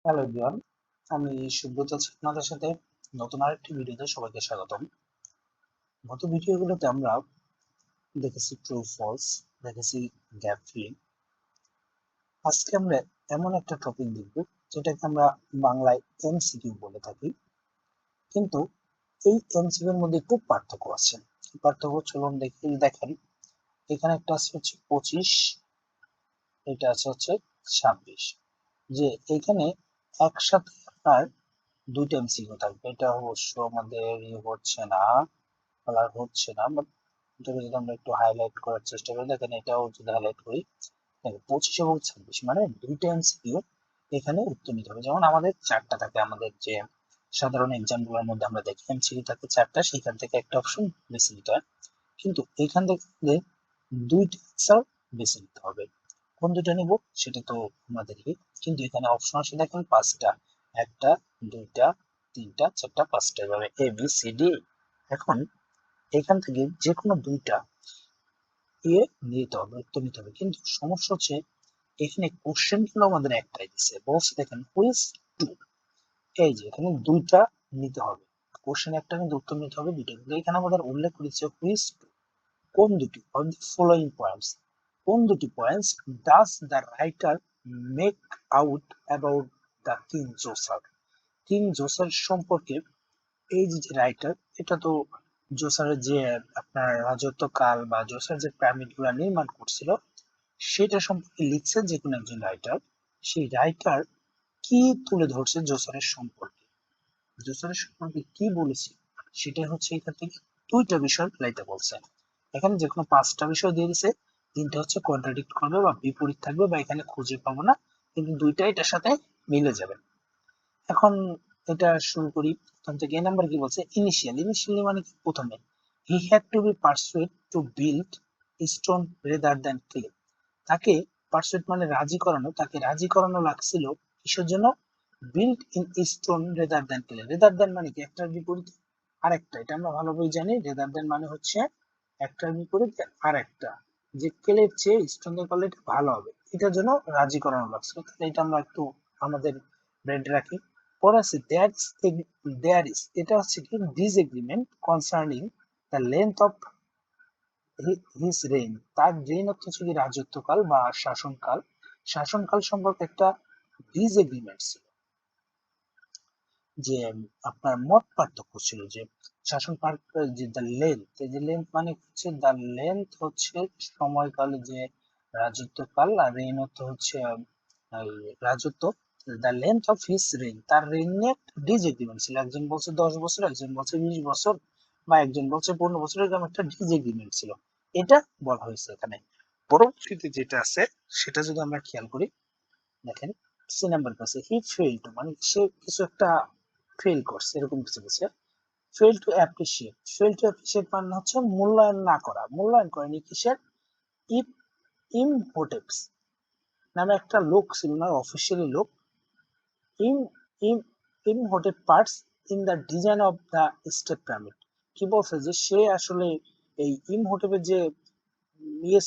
Hello everyone, আমি সুব্রত আছি আপনাদের সাথে নতুন আরেকটি ভিডিওতে সবাইকে স্বাগতম। গত ভিডিওগুলোতে আমরা দেখেছি ট্রু ফলস, দেখেছি গ্যাপ ফিলিং। আজকে আমরা এমন একটা টপিক দেখব যেটাকে আমরা বাংলায় এমসিকিউ বলে থাকি, কিন্তু এই এমসিকিউ এর মধ্যে একটু পার্থক্য আছে। পার্থক্য চলুন দেখেন। এখানে একটা আছে হচ্ছে 25, এটা আছে হচ্ছে 26। যে এখানে একসাথে আপনার দুইটা এমসিকিউ থাকবে, এটা অবশ্য আমাদের হচ্ছে না বাট এটাকে যদি আমরা একটু হাইলাইট করার চেষ্টা করি, দেখেন এটাও যদি হাইলাইট করি, দেখেন 25 এবং 26 মানে দুইটা এমসিকিউ এখানে উত্তর নিতে হবে। যেমন আমাদের চারটা থাকে, আমাদের যে সাধারণ এক্সাম গুলোর মধ্যে আমরা দেখি এমসিকিউ থাকে চারটা, সেখান থেকে একটা অপশন বেছে নিতে হয়, কিন্তু এখান থেকে দুইটা অ্যান্সার বেছে নিতে হবে। কোন দুইটা নিব সেটা তো আমাদেরকে, কিন্তু এখানে অপশন আছে দেখেন পাঁচটা, একটা, দুইটা, তিনটা, চারটা, পাঁচটা, এভাবে এ বি সি ডি। এখন এখান থেকে যে কোনো দুইটা নিতে হবে, উত্তর নিতে হবে, কিন্তু সমস্যা হচ্ছে এখানে কোশ্চেন কিন্তু আমাদের একটাই দিচ্ছে, বলছে দেখেন হুইচ টু, এই যে এখানে দুইটা নিতে হবে, কোশ্চেন একটা কিন্তু উত্তর নিতে হবে দুইটা, কিন্তু এখানে আমাদের উল্লেখ করেছে হুইচ টু, কোন দুটি অফ দি ফলোইং পয়েন্টস, কোন দুটি points does the writer make out about the king juicer, king juicer সম্পর্কে এই যে রাইটার, এটা তো জোসারের যে আপনার রাজত্বকাল বা জোসার যে পিরামিড গুলা নির্মাণ করছিল সেটা সম্পর্কে লিখছে যে কোনো একজন রাইটার। সেই রাইটার কি তুলে ধরছে জোসারের সম্পর্কে, জোসারের সম্পর্কে কি বলেছে, সেটা হচ্ছে এখান থেকে দুইটা বিষয় লাইতে বলছে। এখানে যে কোনো পাঁচটা বিষয় দিয়ে দিছে, তিনটা হচ্ছে কন্ট্রাডিক্ট করবে বা বিপরীত থাকবে বা এখানে খুঁজে পাবো না, কিন্তু দুইটা এটার সাথে মিলে যাবে। এখন এটা শুরু করি প্রথম থেকে। এ নাম্বার কি বলছে, ইনিশিয়ালি মানে কি প্রথমে, he had to be persuaded to build stone rather than clay, তাকে পারসুয়েড মানে রাজি করানো, তাকে রাজি করানো লাগছিল কিসের জন্য, build in stone rather than clay. Rather than মানে কি একটার বিপরীত আরেকটা, এটা আমরা ভালোভাবে জানি, রেদার দ্যান মানে হচ্ছে একটার বিপরীত আরেকটা, যে ক্লের চেয়ে স্টোন দিয়ে করলে এটা ভালো হবে, এটার জন্য রাজি করানো লাগছিল। তাহলে এটা আমরা একটু আমাদের ব্রেন্ডে রাখি। পরে আছে দেয়ার ইজ, এটা হচ্ছে কি disagreement concerning the length of his rain, তার রেইন হচ্ছে কি রাজত্বকাল বা শাসনকাল, শাসনকাল সম্পর্কে একটা ডিসএগ্রিমেন্ট ছিল, যে আপনার মত পার্থক্য ছিল, যে শাসন যে দ্য লেন্থ, এই যে লেন্থ মানে হচ্ছে দ্য লেন্থ হচ্ছে সময়কালে যে রাজত্বকাল, আর রেইন হচ্ছে এই রাজত্ব, the length of his rain, তার রেইন নিয়ে ডিসএগ্রিমেন্ট ছিল, একজন বলছে 10 বছর, একজন বলছে 20 বছর, বা একজন বলছে 15 বছর, এরকম একটা ডিসএগ্রিমেন্ট ছিল, এটা বলা হয়েছে এখানে। পরবর্তীতে যেটা আছে সেটা যদি আমরা খেয়াল করি, দেখেন সি নাম্বার কাছে হি ফেল টু মানে সে কিছু একটা ফেল করছে, এরকম কিছু বলছে। ফেল টু অ্যাপ্রিসিয়েট মানে হচ্ছে মূল্যায়ন না করা, মূল্যায়ন করেনি কিসের, ইফ ইমহোটেপস নামে একটা লোক ছিল না, অফিসিয়ালি লোক, ইম ইম Imhotep parts in the design of the state pyramid, কি বলছে যে সে আসলে এই ইমহোটেপের যে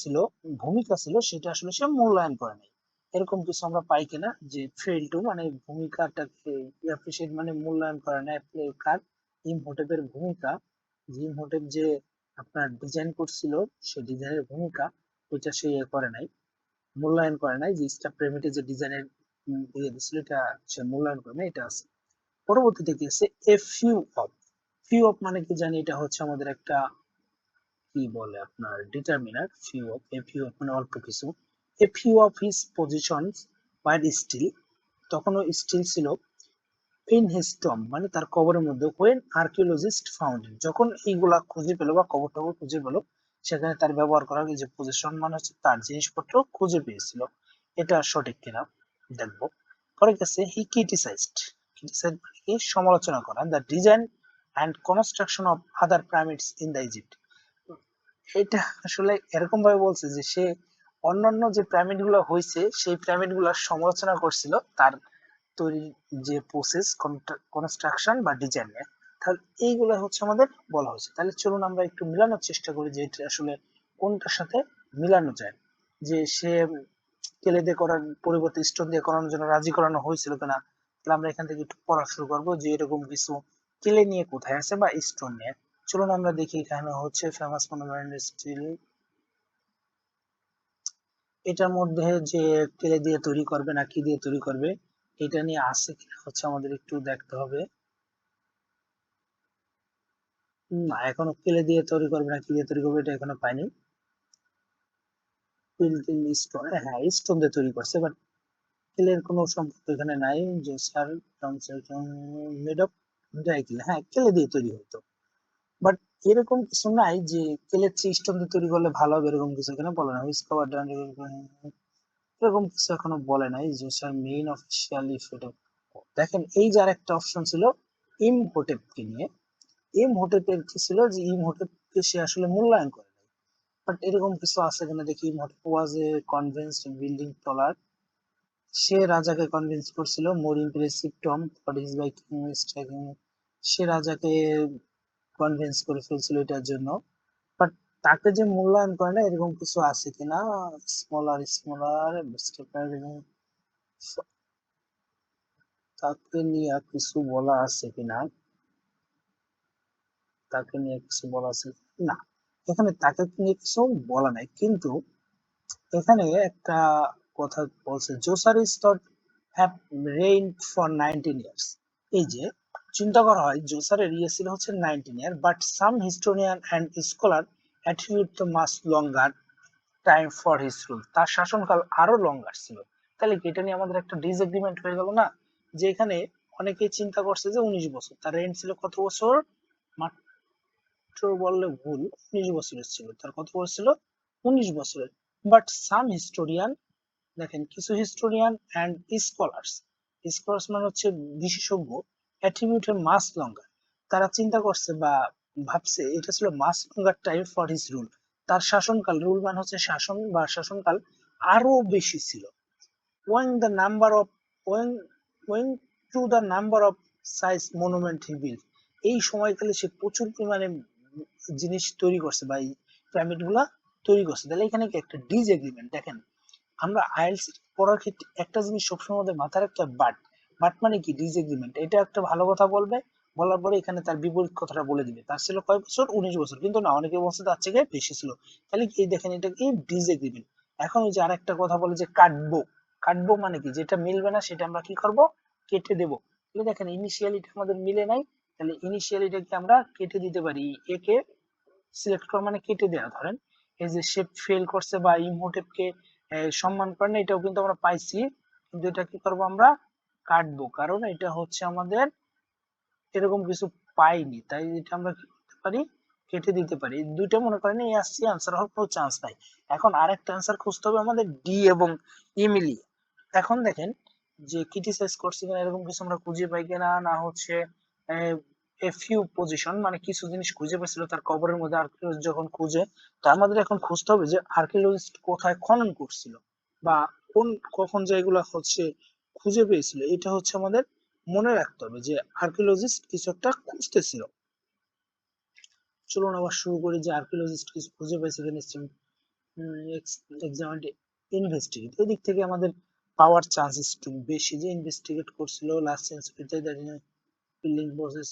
ছিল, ভূমিকা ছিল, সেটা আসলে সে মূল্যায়ন করে নাই, এরকম কিছু আমরা পাই কিনা, যে ফেল টু মানে ভূমিকাটাকে অ্যাপ্রিসিয়েট মানে মূল্যায়ন করে না, কার ইমহোটেপের ভূমিকা, যে ইমহোটেপ যে আপনার ডিজাইন করছিল সেই ডিজাইনের ভূমিকা, ওইটা সে করে নাই, মূল্যায়ন করে নাই, যে স্টার পিরামিডের যে ডিজাইনের দিছিল এটা সে মূল্যায়ন করে নাই, এটা আছে। পরবর্তীতে কি আছে, এ ফিউ অফ মানে কি জানি, এটা হচ্ছে আমাদের একটা কি বলে আপনার ডিটারমিনার, ফিউ অফ মানে অল্প কিছু, a few of his possessions were still, তখনও স্টিল ছিল, ইন হিজ টম্ব মানে তার কবরের মধ্যে, হোয়েন আর্কিওলজিস্ট ফাউন্ড, যখন এইগুলা খুঁজে পেলো বা কবর টবর খুঁজে পেলো, সেখানে তার ব্যবহার করা যে পজিশন মানে হচ্ছে তার জিনিসপত্র খুঁজে পেয়েছিল, এটা সঠিক কিনা দেখবো। পরে গেছে হি ক্রিটিসাইজড মানে কি সমালোচনা করা, the design and construction of other pyramids in the Egypt, এটা আসলে এরকম ভাবে বলছে যে সে অন্যান্য যে পিরামিড গুলো হয়েছে সেই পিরামিড গুলার সমালোচনা করছিল তার তৈরির যে প্রসেস, কনস্ট্রাকশন বা ডিজাইন, তাহলে এইগুলো হচ্ছে আমাদের বলা হয়েছে। তাহলে চলুন আমরা একটু মিলানোর চেষ্টা করি যে এটা আসলে কোনটার সাথে মিলানো যায়, যে সে কেলে দিয়ে করার পরিবর্তে স্টোন দিয়ে করানোর জন্য রাজি করানো হয়েছিল কিনা, তাহলে আমরা এখান থেকে একটু পড়া শুরু করবো যে এরকম কিছু কেলে নিয়ে কোথায় আছে বা স্টোন নিয়ে। চলুন আমরা দেখি এখানে হচ্ছে ফেমাস মনুমেন্ট স্টিল, এটার মধ্যে যে কেলে দিয়ে তৈরি করবে না কি দিয়ে তৈরি করবে এটা নিয়ে আছে কিনা হচ্ছে আমাদের একটু দেখতে হবে। না, এখনো কেলে দিয়ে তৈরি করবে না কি দিয়ে তৈরি করবে এটা এখনো পাইনি। স্টোন, হ্যাঁ স্টোন দিয়ে তৈরি করছে, বাট কেলের কোনো সম্পর্ক এখানে নাই। যে স্যার মেড অফ ড্রাই কেলে, হ্যাঁ কেলে দিয়ে তৈরি হতো, বাট এরকম কিছু নাই যে কেলের চেয়ে স্টোন দিয়ে তৈরি করলে ভালো হবে এরকম কিছু এখানে বলে না। এরকম কিছু এখনো বলে নাই যে স্যার মেইন অফিসিয়ালি ফটো। দেখেন এই যে আরেকটা অপশন ছিল ইমহোটেপকে নিয়ে। ইমহোটেপের কি ছিল যে ইমহোটেপকে সে আসলে মূল্যায়ন করে নাই, বাট এরকম কিছু আছে কিনা দেখি। Imhotep was a convinced building taller, সে রাজাকে কনভিন্স করছিল more impressive tomb for his by king striking, সে রাজাকে কনভিন্স করে ফেলছিল এটার জন্য, বাট তাকে যে মূল্যায়ন করে না এরকম কিছু আছে কিনা। স্মলার স্মলার তাকে নিয়ে কিছু বলা আছে কিনা, তাকে নিয়ে কিছু বলা আছে না, এখানে তাকে নিয়ে কিছু বলা নাই। কিন্তু এখানে একটা কথা বলছে juicer is thought have reigned for 19 years। এই যে চিন্তা করা হয় জোসারের ইয়ে ছিল হচ্ছে 19 year, but some historian and scholar attribute the much longer time for his rule, তার শাসনকাল আরো লঙ্গার ছিল। তাহলে কি এটা নিয়ে আমাদের একটা ডিসএগ্রিমেন্ট হয়ে গেল না, যে এখানে অনেকেই চিন্তা করছে যে 19 বছর, তার রেন্ট ছিল কত বছর, মাত্র বললে ভুল, 19 বছরের ছিল, তার কত বছর ছিল 19 বছরের। বাট সাম হিস্টোরিয়ান, দেখেন কিছু হিস্টোরিয়ান এন্ড স্কলার্স, স্কলার্স মানে হচ্ছে বিশেষজ্ঞ, অ্যাট্রিবিউটের মাস লঙ্গার, তারা চিন্তা করছে বা ভাবছে এটা ছিল much longer time for his rule, তার শাসনকাল, রুল মানে হচ্ছে শাসন বা শাসনকাল আরো বেশি ছিল। When the number of when when to the number of size monument he build, এই সময়কালে সে প্রচুর পরিমাণে জিনিস তৈরি করছে বা এই পিরামিড গুলা তৈরি করছে। তাহলে এখানে কি একটা ডিসএগ্রিমেন্ট। দেখেন আমরা আইএলটিএস পড়ার ক্ষেত্রে একটা জিনিস সবসময় আমাদের মাথায় রাখতে হবে, বাট বাট মানে কি ডিসএগ্রিমেন্ট, এটা একটা ভালো কথা বলবে, বলার পরে এখানে তার বিপরীত কথাটা বলে দিবে, তার ছিল কয় বছর 19 বছর, কিন্তু না অনেকে বলছে তার থেকে বেশি ছিল। তাহলে কি দেখেন এটা কি ডিসএগ্রিমেন্ট। এখন ওই যে আরেকটা কথা বলে যে কাটবো, কাটবো মানে কি যেটা মিলবে না সেটা আমরা কি করব, কেটে দেবো। তাহলে দেখেন ইনিশিয়ালিটা আমাদের মিলে নাই, তাহলে ইনিশিয়ালিটাকে আমরা কেটে দিতে পারি। একে সিলেক্ট করা মানে কেটে দেওয়া। ধরেন এই যে শেপ ফেল করছে বা ইমোটেপকে সম্মান করে না, এটাও কিন্তু আমরা পাইছি, কিন্তু এটা কি করবো আমরা কাটবো, কারণ এটা হচ্ছে আমাদের এরকম কিছু পাইনি, তাই এটা আমরা কি করতে পারি, কেটে দিতে পারি। এই দুইটা মনে করেন এই আসছে, আনসার হওয়ার কোনো চান্স নাই। এখন আরেকটা আনসার খুঁজতে হবে আমাদের ডি এবং ই মিলিয়ে। এখন দেখেন যে ক্রিটিসাইজ করছে কিনা এরকম কিছু আমরা খুঁজে পাই কিনা, না হচ্ছে এ ফিউ পজিশন মানে কিছু জিনিস খুঁজে পেয়েছিল তার কবরের মধ্যে আর্কিওলজিস্ট যখন খুঁজে, তো আমাদের এখন খুঁজতে হবে যে আর্কিওলজিস্ট কোথায় খনন করছিল বা কোন কখন যেগুলা হচ্ছে খুঁজে পেয়েছিল, এটা হচ্ছে আমাদের মনে রাখতে হবে যে আর্কিওলজিস্ট কিছু একটা খুঁজতেছিল। চলুন আবার শুরু করি যে আর্কিওলজিস্ট কিছু খুঁজে পেয়েছে কিনা, এক্সামিন ইনভেস্টিগেট, এদিক থেকে আমাদের পাওয়ার চান্সেস একটু বেশি যে ইনভেস্টিগেট করছিল লাস্ট সেঞ্চুরিতে, বিল্ডিং প্রসেস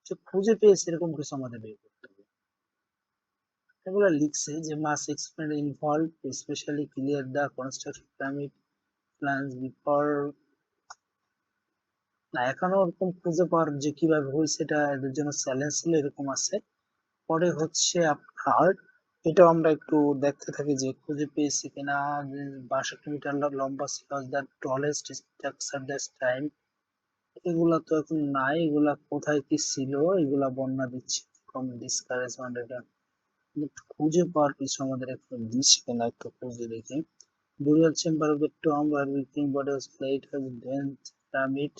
যে খুঁজে পেয়েছে এরকম কিছু আমাদের বের করতে হবে। এগুলো লিখছে যে must explain involve specially clear the construction pyramid plans before, না এখনো ওরকম খুঁজে পাওয়ার যে কিভাবে হয়েছে এটা এদের জন্য চ্যালেঞ্জ ছিল এরকম আছে। পরে হচ্ছে আপনার এটাও আমরা একটু দেখতে থাকি যে খুঁজে পেয়েছি কিনা। 62 মিটার লম্বা ছিল the tallest structure that time, এগুলা তো এখন নাই, এগুলা কোথায় কি ছিল এগুলা বর্ণনা দিচ্ছে ফ্রম ডিসকারেজমেন্ট। এটা খুঁজে পাওয়ার কিছু আমাদের একটু দিচ্ছে কিনা একটু খুঁজে দেখি। burial chamber of the tomb where victim body was laid has dense pyramid,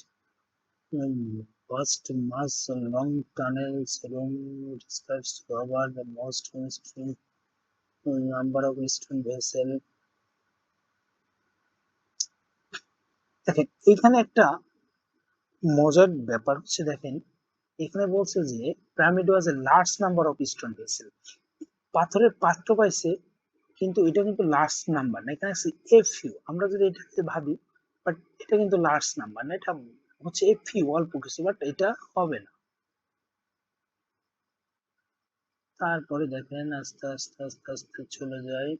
vast mass, long tunnels, room describes over the most stone, number of stone vessel। দেখেন এখানে একটা মজার ব্যাপার হচ্ছে, দেখেন এখানে বলছে যে pyramid was a large number of stone vessel, পাথরের পাত্র পাইছে, কিন্তু এটা কিন্তু লার্জ নাম্বার না, এখানে আছে এ ফিউ। আমরা যদি এটাকে ভাবি বাট এটা কিন্তু লার্জ নাম্বার না, এটা হচ্ছে এ ফিউ, অল্প কিছু, বাট এটা হবে না। তারপরে দেখেন আস্তে আস্তে আস্তে আস্তে চলে যায়,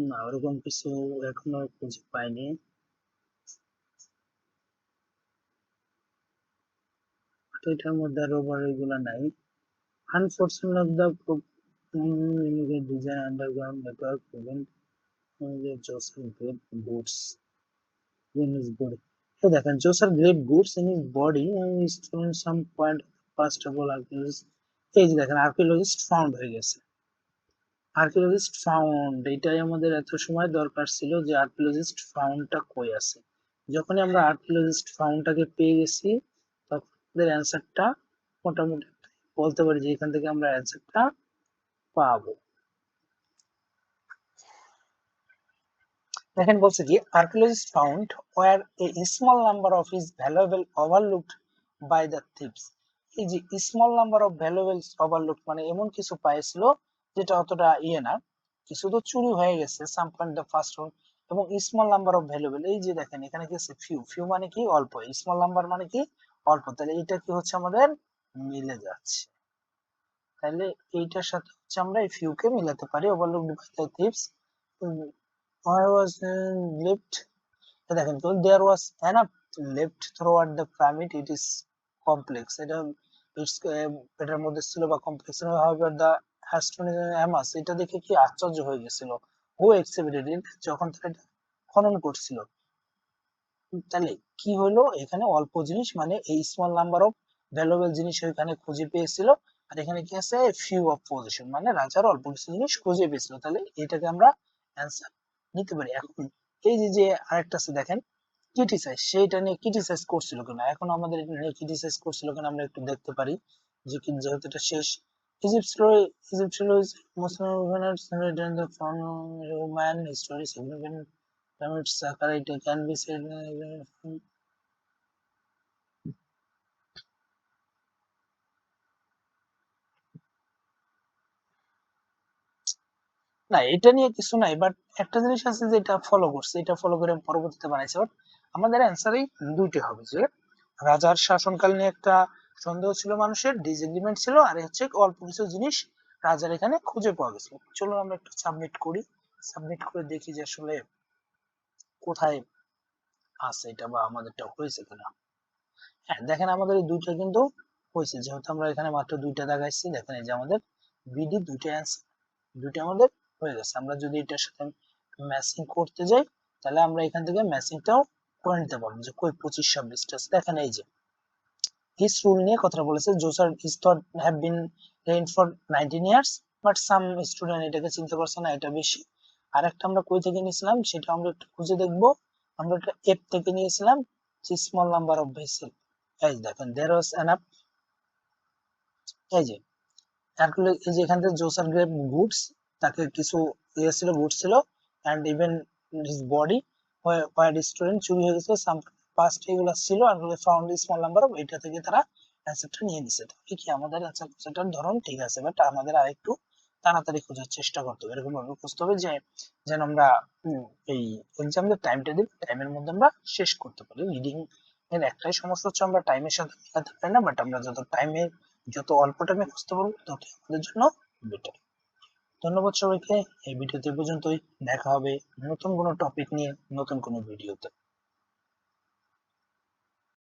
না ওরকম কিছু এখনো খুঁজে পাইনি। এটার মধ্যে আর ওভার এগুলা নাই। Unfortunate the design underground network prevent juicer great goods in his body. So দেখেন juicer great goods in his body and is from some point first of all archaeologist, এই যে দেখেন আর্কিওলজিস্ট ফাউন্ড হয়ে গেছে। Archaeologist found, এটাই আমাদের এত সময় দরকার ছিল যে আর্কিওলজিস্ট ফাউন্ডটা কই আছে। যখনই আমরা আর্কিওলজিস্ট ফাউন্ডটাকে পেয়ে গেছি তখন আমাদের অ্যান্সারটা মোটামুটি বলতে পারি যে এখান থেকে আমরা অ্যান্সারটা পাবো। দেখেন বলছে কি archaeologist found were a small number of his valuable overlooked by the thieves. এই যে small number of valuables overlook মানে এমন কিছু পাইছিল যেটা অতটা না, কিছু তো চুরি হয়ে গেছে some point the first one, এবং স্মল নাম্বার অফ ভ্যালুয়েবল, এই যে দেখেন এখানে কি আছে ফিউ, ফিউ মানে কি অল্প, স্মল নাম্বার মানে কি অল্প, তাহলে এটা কি হচ্ছে আমাদের মিলে যাচ্ছে। তাহলে এইটার সাথে হচ্ছে আমরা এই ফিউ কে মিলাতে পারি, overlooked by the thieves I was left, দেখেন তো there was enough left throughout the pyramid, it is complex, এটা এটার মধ্যে ছিল বা কমপ্লেক্স, however the astronomers এটা দেখে কি আশ্চর্য হয়ে গেছিল, who exhibited it যখন তারা এটা খনন করছিল। তাহলে কি হলো এখানে অল্প জিনিস মানে এই স্মল নাম্বার অফ ভ্যালুয়েবল জিনিস ওইখানে খুঁজে পেয়েছিল, আর এখানে কি আছে ফিউ অফ পজিশন মানে রাজার অল্প কিছু জিনিস খুঁজে পেয়েছিল, তাহলে এটাকে আমরা অ্যান্সার নিতে পারি। এখন এই যে যে আরেকটা আছে দেখেন ক্রিটিসাইজ, সেইটা নিয়ে ক্রিটিসাইজ করছিল কিনা, এখন আমাদের এটা নিয়ে ক্রিটিসাইজ করছিল কিনা আমরা একটু দেখতে পারি যে কি, যেহেতু এটা শেষ। Egypt Muslim from Roman history significant pyramids Saqqara can be said না এটা নিয়ে কিছু নাই, বাট একটা জিনিস আছে যে এটা ফলো করছে, এটা ফলো করে পরবর্তীতে বানাইছে, বাট আমাদের অ্যান্সারই দুইটি হবে যে রাজার শাসনকাল নিয়ে একটা সন্দেহ ছিল, মানুষের ডিসএগ্রিমেন্ট ছিল, আর হচ্ছে অল্প কিছু জিনিস রাজার এখানে খুঁজে পাওয়া গেছিল। চলুন আমরা একটু সাবমিট করি, সাবমিট করে দেখি যে আসলে কোথায় আছে এটা বা আমাদেরটা হয়েছে কিনা। হ্যাঁ দেখেন আমাদের এই দুইটা কিন্তু হয়েছে, যেহেতু আমরা এখানে মাত্র দুইটা দেখাইছি, দেখেন এই যে আমাদের বিডি দুইটা অ্যান্সার, দুইটা আমাদের হয়ে গেছে। আমরা যদি এটার সাথে ম্যাচিং করতে যাই তাহলে আমরা এখান থেকে ম্যাচিংটাও করে নিতে পারবো যে কই 25-26টা আছে। দেখেন এই যে হিস রুল নিয়ে কথা বলেছে, juicer is thought have been rain for 19 years, but some student এটাকে চিন্তা করছে না এটা বেশি। আর একটা আমরা কই থেকে নিয়েছিলাম সেটা আমরা একটু খুঁজে দেখবো, আমরা একটা এফ থেকে নিয়েছিলাম যে স্মল নাম্বার অফ ভেসেল। এই দেখেন দেয়ার ওয়াজ এনাফ, এই যে এই যে এখান থেকে জোসার গ্রেভ গুডস, তাকে কিছু ইয়ে ছিল গুডস ছিল, and even his body white student চুরি হয়ে গেছে সাম পাস্ট এগুলো ছিল, আর ফাউন্ড স্মল নাম্বার অফ, এটা থেকে তারা অ্যান্সারটা নিয়ে নিছে। তাহলে কি আমাদের অ্যান্সারটার ধরন ঠিক আছে, বাট আমাদের আরেকটু তাড়াতাড়ি খোঁজার চেষ্টা করতে হবে, এরকম ভাবে খুঁজতে হবে যে যেন আমরা এই এক্সামের টাইমটা দিই টাইমের মধ্যে আমরা শেষ করতে পারি। রিডিং এর একটাই সমস্যা হচ্ছে আমরা টাইমের সাথে মেলাতে পারি না, বাট আমরা যত অল্প টাইমে খুঁজতে পারবো তত আমাদের জন্য বেটার। ধন্যবাদ সবাইকে, এই ভিডিওতে পর্যন্তই, দেখা হবে নতুন কোনো টপিক নিয়ে নতুন কোনো ভিডিওতে।